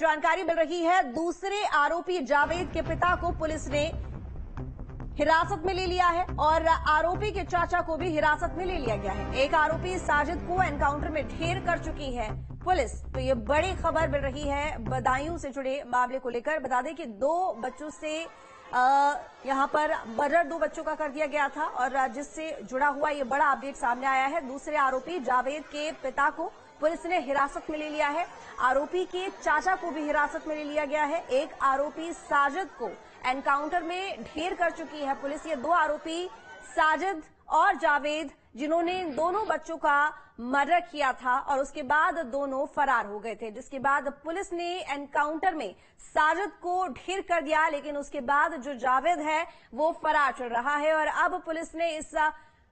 जानकारी मिल रही है, दूसरे आरोपी जावेद के पिता को पुलिस ने हिरासत में ले लिया है और आरोपी के चाचा को भी हिरासत में ले लिया गया है। एक आरोपी साजिद को एनकाउंटर में ढेर कर चुकी है पुलिस। तो ये बड़ी खबर मिल रही है बदायूं से जुड़े मामले को लेकर। बता दें कि दो बच्चों से यहां पर मर्डर दो बच्चों का कर दिया गया था और जिससे जुड़ा हुआ ये बड़ा अपडेट सामने आया है। दूसरे आरोपी जावेद के पिता को पुलिस ने हिरासत में ले लिया है। आरोपी के चाचा को भी हिरासत में ले लिया गया है। एक आरोपी साजिद को एनकाउंटर में ढेर कर चुकी है पुलिस। ये दो आरोपी साजिद और जावेद जिन्होंने दोनों बच्चों का मर्डर किया था और उसके बाद दोनों फरार हो गए थे, जिसके बाद पुलिस ने एनकाउंटर में साजिद को ढेर कर दिया, लेकिन उसके बाद जो जावेद है वो फरार चल रहा है। और अब पुलिस ने इस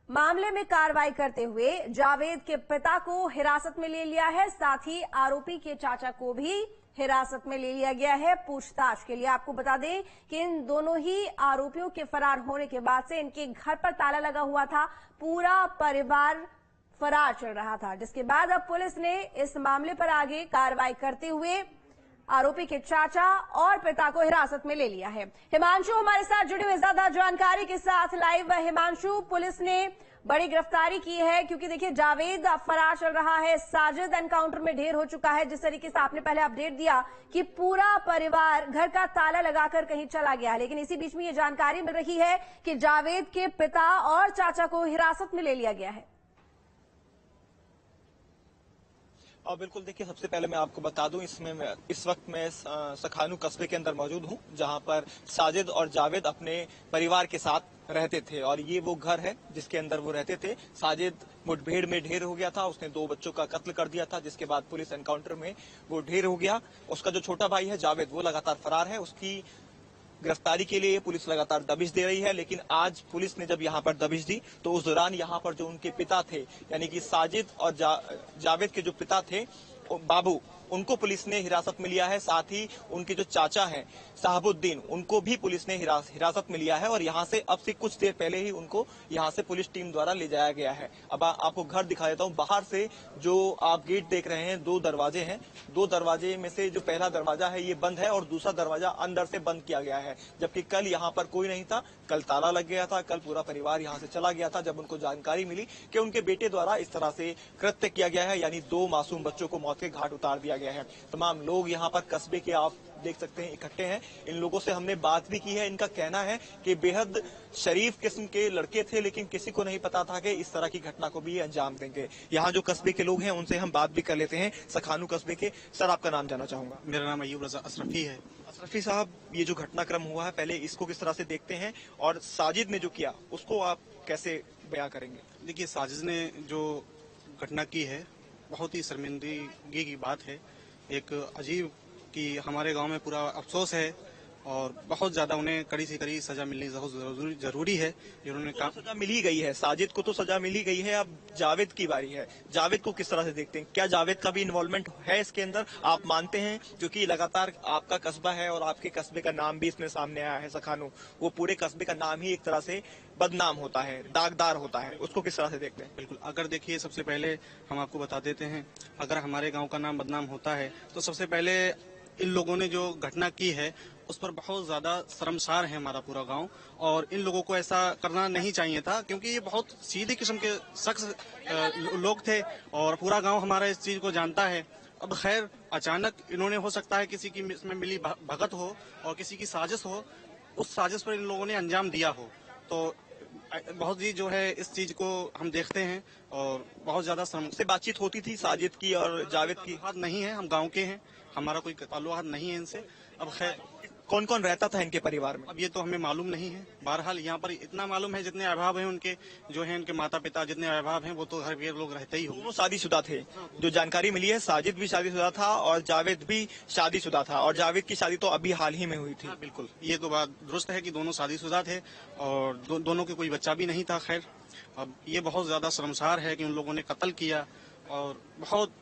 मामले में कार्रवाई करते हुए जावेद के पिता को हिरासत में ले लिया है, साथ ही आरोपी के चाचा को भी हिरासत में ले लिया गया है पूछताछ के लिए। आपको बता दें कि इन दोनों ही आरोपियों के फरार होने के बाद से इनके घर पर ताला लगा हुआ था, पूरा परिवार फरार चल रहा था, जिसके बाद अब पुलिस ने इस मामले पर आगे कार्रवाई करते हुए आरोपी के चाचा और पिता को हिरासत में ले लिया है। हिमांशु हमारे साथ जुड़े हुए ज्यादा जानकारी के साथ लाइव। हिमांशु, पुलिस ने बड़ी गिरफ्तारी की है क्योंकि देखिए जावेद फरार चल रहा है, साजिद एनकाउंटर में ढेर हो चुका है। जिस तरीके से आपने पहले अपडेट दिया कि पूरा परिवार घर का ताला लगाकर कहीं चला गया, लेकिन इसी बीच में ये जानकारी मिल रही है कि जावेद के पिता और चाचा को हिरासत में ले लिया गया है। और बिल्कुल देखिए, सबसे पहले मैं आपको बता दूं, इस वक्त मैं सखानू कस्बे के अंदर मौजूद हूं, जहां पर साजिद और जावेद अपने परिवार के साथ रहते थे और ये वो घर है जिसके अंदर वो रहते थे। साजिद मुठभेड़ में ढेर हो गया था, उसने दो बच्चों का कत्ल कर दिया था, जिसके बाद पुलिस एनकाउंटर में वो ढेर हो गया। उसका जो छोटा भाई है जावेद, वो लगातार फरार है। उसकी गिरफ्तारी के लिए पुलिस लगातार दबिश दे रही है, लेकिन आज पुलिस ने जब यहाँ पर दबिश दी तो उस दौरान यहाँ पर जो उनके पिता थे, यानी कि साजिद और जावेद के जो पिता थे बाबू, उनको पुलिस ने हिरासत में लिया है। साथ ही उनके जो चाचा हैं साहबुद्दीन, उनको भी पुलिस ने हिरासत में लिया है और यहाँ से अब से कुछ देर पहले ही उनको यहाँ से पुलिस टीम द्वारा ले जाया गया है। अब आपको घर दिखा देता हूँ। बाहर से जो आप गेट देख रहे हैं, दो दरवाजे हैं। दो दरवाजे में से जो पहला दरवाजा है ये बंद है और दूसरा दरवाजा अंदर से बंद किया गया है, जबकि कल यहाँ पर कोई नहीं था। कल ताला लग गया था, कल पूरा परिवार यहाँ से चला गया था जब उनको जानकारी मिली कि उनके बेटे द्वारा इस तरह से कृत्य किया गया है, यानी दो मासूम बच्चों को मौत के घाट उतार दिया गया है। तमाम लोग यहाँ पर कस्बे के आप देख सकते हैं इकट्ठे हैं। इन लोगों से हमने बात भी की है। इनका कहना है कि बेहद शरीफ किस्म के लड़के थे, लेकिन किसी को नहीं पता था कि इस तरह की घटना को भी अंजाम देंगे। यहाँ जो कस्बे के लोग हैं उनसे हम बात भी कर लेते हैं, सखानू कस्बे के। सर, आपका नाम जानना चाहूंगा। मेरा नाम अयूब रजा अशरफी है। अशरफी साहब, ये जो घटनाक्रम हुआ है, पहले इसको किस तरह से देखते हैं और साजिद ने जो किया उसको आप कैसे बयां करेंगे? देखिए, साजिद ने जो घटना की है बहुत ही शर्मिंदगी की बात है। एक अजीब कि हमारे गांव में पूरा अफसोस है और बहुत ज्यादा उन्हें कड़ी से कड़ी सजा मिलनी बहुत जरूरी है। जिन्होंने सजा मिल ही गई है, साजिद को तो सजा मिल ही गई है, अब जावेद की बारी है। जावेद को किस तरह से देखते हैं? क्या जावेद का भी इन्वॉल्वमेंट है इसके अंदर, आप मानते हैं? क्योंकि लगातार आपका कस्बा है और आपके कस्बे का नाम भी इसमें सामने आया है, सखानू। वो पूरे कस्बे का नाम ही एक तरह से बदनाम होता है, दागदार होता है, उसको किस तरह से देखते हैं? बिल्कुल, अगर देखिए, सबसे पहले हम आपको बता देते हैं, अगर हमारे गाँव का नाम बदनाम होता है तो सबसे पहले इन लोगों ने जो घटना की है उस पर बहुत ज्यादा शर्मसार है हमारा पूरा गांव। और इन लोगों को ऐसा करना नहीं चाहिए था, क्योंकि ये बहुत सीधे किस्म के शख्स लोग थे और पूरा गांव हमारा इस चीज को जानता है। अब खैर, अचानक इन्होंने, हो सकता है किसी की इसमें मिली भगत हो और किसी की साजिश हो, उस साजिश पर इन लोगों ने अंजाम दिया हो। तो बहुत ही जो है इस चीज को हम देखते हैं और बहुत ज्यादा से बातचीत होती थी साजिद की और जावेद की? बात नहीं है, हम गांव के हैं, हमारा कोई ताल्लुकात नहीं है इनसे। अब खैर, कौन कौन रहता था इनके परिवार में? अब ये तो हमें मालूम नहीं है। बहरहाल यहाँ पर इतना मालूम है, जितने अभाव हैं उनके, जो हैं उनके माता पिता, जितने अभाव हैं वो तो घर के लोग रहते ही हो। दोनों शादीशुदा थे। जो जानकारी मिली है, साजिद भी शादीशुदा था और जावेद भी शादीशुदा था, और जावेद की शादी तो अभी हाल ही में हुई थी। बिल्कुल, ये तो बात दुरुस्त है कि दोनों शादीशुदा थे और दोनों के कोई बच्चा भी नहीं था। खैर, अब ये बहुत ज्यादा शर्मसार है कि उन लोगों ने कत्ल किया और बहुत,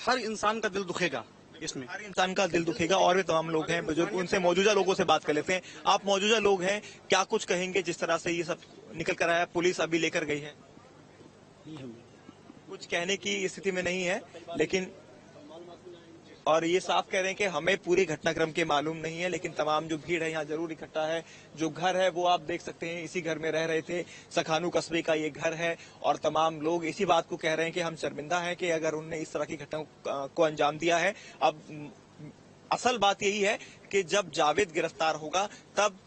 हर इंसान का दिल दुखेगा इसमें, हर इंसान का दिल दुखेगा। और भी तमाम लोग हैं बुजुर्ग, उनसे मौजूदा लोगों से बात कर लेते हैं। आप मौजूदा लोग हैं, क्या कुछ कहेंगे जिस तरह से ये सब निकल कर आया? पुलिस अभी लेकर गई है, कुछ कहने की स्थिति में नहीं है, लेकिन और ये साफ कह रहे हैं कि हमें पूरे घटनाक्रम के मालूम नहीं है, लेकिन तमाम जो भीड़ है यहाँ जरूर इकट्ठा है। जो घर है वो आप देख सकते हैं, इसी घर में रह रहे थे, सखानू कस्बे का ये घर है और तमाम लोग इसी बात को कह रहे हैं कि हम शर्मिंदा हैं कि अगर उनने इस तरह की घटना को अंजाम दिया है। अब असल बात यही है कि जब जावेद गिरफ्तार होगा तब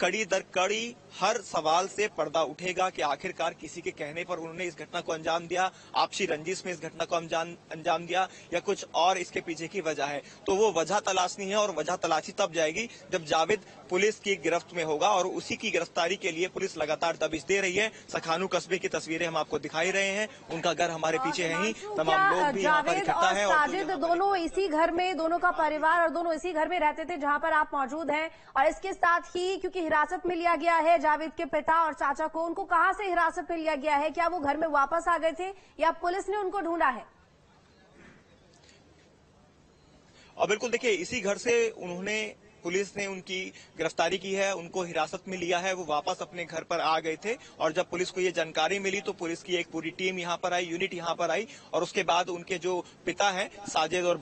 कड़ी दर कड़ी हर सवाल से पर्दा उठेगा कि आखिरकार किसी के कहने पर उन्होंने इस घटना को अंजाम दिया, आपसी रंजिश में इस घटना को अंजाम दिया या कुछ और इसके पीछे की वजह है। तो वो वजह तलाशनी है और वजह तलाशी तब जाएगी जब जावेद पुलिस की गिरफ्त में होगा और उसी की गिरफ्तारी के लिए पुलिस लगातार दबिश दे रही है। सखानू कस्बे की तस्वीरें हम आपको दिखाई रहे हैं, उनका घर हमारे पीछे है ही, तमाम लोग भी यहाँ पर इकट्ठा है। और साजिद दोनों इसी घर में, दोनों का परिवार और दोनों इसी घर में रहते थे जहाँ पर आप मौजूद हैं। और इसके साथ ही क्योंकि हिरासत में लिया गया है जावेद के पिता और चाचा को, उनको कहां से हिरासत में लिया गया है? क्या वो घर में वापस आ गए थे या पुलिस ने उनको ढूंढा है? और बिल्कुल देखिए, इसी घर से उन्होंने पुलिस ने उनकी गिरफ्तारी की है, उनको हिरासत में लिया है। वो वापस अपने घर पर आ गए थे और जब पुलिस को ये जानकारी मिली तो पुलिस की एक पूरी टीम यहाँ पर आई, यूनिट यहाँ पर आई और उसके बाद उनके जो पिता हैं साजिद और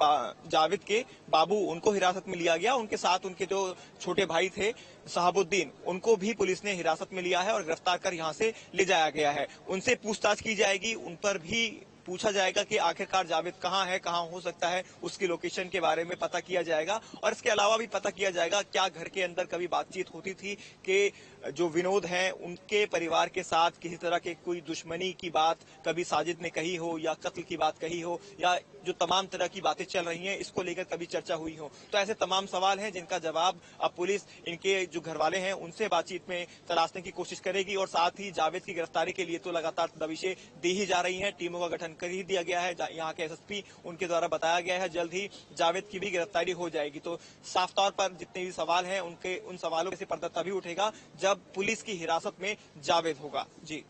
जावेद के बाबू, उनको हिरासत में लिया गया। उनके साथ उनके जो छोटे भाई थे शहाबुद्दीन, उनको भी पुलिस ने हिरासत में लिया है और गिरफ्तार कर यहाँ से ले जाया गया है। उनसे पूछताछ की जाएगी, उन पर भी पूछा जाएगा कि आखिरकार जावेद कहाँ है, कहाँ हो सकता है, उसकी लोकेशन के बारे में पता किया जाएगा। और इसके अलावा भी पता किया जाएगा क्या घर के अंदर कभी बातचीत होती थी कि जो विनोद हैं उनके परिवार के साथ किसी तरह के कोई दुश्मनी की बात कभी साजिद ने कही हो या कत्ल की बात कही हो या जो तमाम तरह की बातें चल रही हैं इसको लेकर कभी चर्चा हुई हो। तो ऐसे तमाम सवाल हैं जिनका जवाब अब पुलिस इनके जो घर वाले हैं उनसे बातचीत में तलाशने की कोशिश करेगी। और साथ ही जावेद की गिरफ्तारी के लिए तो लगातार दबिशें दी ही जा रही हैं, टीमों का गठन कर ही दिया गया है। यहाँ के एसएसपी उनके द्वारा बताया गया है जल्द ही जावेद की भी गिरफ्तारी हो जाएगी। तो साफ तौर पर जितने भी सवाल हैं उन सवालों से पर्दा तभी उठेगा जब पुलिस की हिरासत में जावेद होगा। जी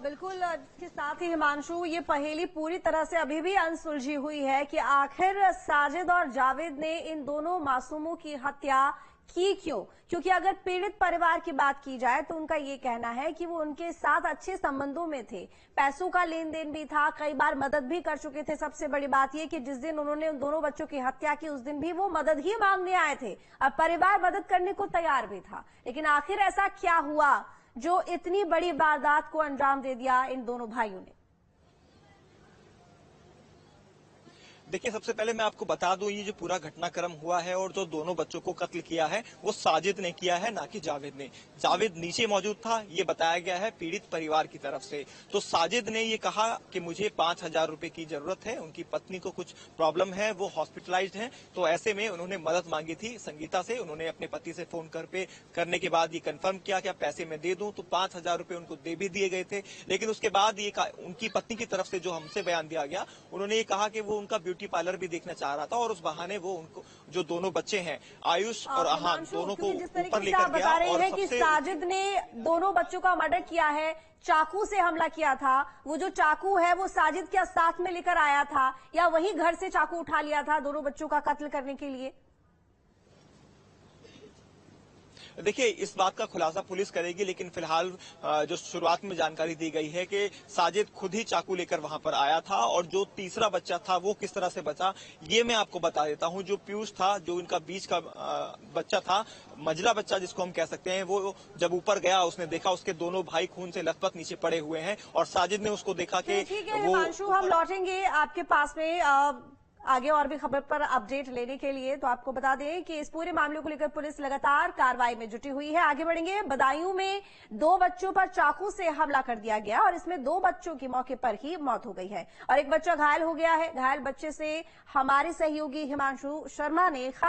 बिल्कुल, इसके साथ ही हिमांशु, ये पहेली पूरी तरह से अभी भी अनसुलझी हुई है कि आखिर साजिद और जावेद ने इन दोनों मासूमों की हत्या की क्यों? क्योंकि अगर पीड़ित परिवार की बात की जाए तो उनका ये कहना है कि वो उनके साथ अच्छे संबंधों में थे, पैसों का लेन देन भी था, कई बार मदद भी कर चुके थे। सबसे बड़ी बात ये कि जिस दिन उन्होंने उन दोनों बच्चों की हत्या की उस दिन भी वो मदद ही मांगने आए थे। अब परिवार मदद करने को तैयार भी था, लेकिन आखिर ऐसा क्या हुआ जो इतनी बड़ी वारदात को अंजाम दे दिया इन दोनों भाइयों ने? देखिए, सबसे पहले मैं आपको बता दूं, ये जो पूरा घटनाक्रम हुआ है और जो दोनों बच्चों को कत्ल किया है वो साजिद ने किया है, ना कि जावेद ने। जावेद नीचे मौजूद था, ये बताया गया है पीड़ित परिवार की तरफ से। तो साजिद ने ये कहा कि मुझे 5,000 रुपए की जरूरत है, उनकी पत्नी को कुछ प्रॉब्लम है, वो हॉस्पिटलाइज्ड है। तो ऐसे में उन्होंने मदद मांगी थी संगीता से। उन्होंने अपने पति से फोन करने के बाद ये कन्फर्म किया कि पैसे मैं दे दूं, तो 5,000 रुपए उनको दे भी दिए गए थे। लेकिन उसके बाद ये उनकी पत्नी की तरफ से जो हमसे बयान दिया गया, उन्होंने ये कहा कि वो उनका ब्यूटी पार्लर भी देखना चाह रहा था और उस बहाने वो उनको जो दोनों बच्चे हैं आयुष और अहान, दोनों को ऊपर लेकर गया। और है कि साजिद ने दोनों बच्चों का मर्डर किया है, चाकू से हमला किया था। वो जो चाकू है वो साजिद क्या साथ में लेकर आया था या वही घर से चाकू उठा लिया था दोनों बच्चों का कत्ल करने के लिए? देखिए, इस बात का खुलासा पुलिस करेगी, लेकिन फिलहाल जो शुरुआत में जानकारी दी गई है कि साजिद खुद ही चाकू लेकर वहां पर आया था और जो तीसरा बच्चा था वो किस तरह से बचा ये मैं आपको बता देता हूं। जो पीयूष था, जो इनका बीच का बच्चा था, मझला बच्चा जिसको हम कह सकते हैं, वो जब ऊपर गया उसने देखा उसके दोनों भाई खून से लथपथ नीचे पड़े हुए हैं और साजिद ने उसको देखा कि ठीक है हिमांशु, हम लौटेंगे आपके पास में आगे और भी खबर पर अपडेट लेने के लिए। तो आपको बता दें कि इस पूरे मामले को लेकर पुलिस लगातार कार्रवाई में जुटी हुई है। आगे बढ़ेंगे। बदायूं में 2 बच्चों पर चाकू से हमला कर दिया गया और इसमें 2 बच्चों की मौके पर ही मौत हो गई है और एक बच्चा घायल हो गया है। घायल बच्चे से हमारे सहयोगी हिमांशु शर्मा ने खास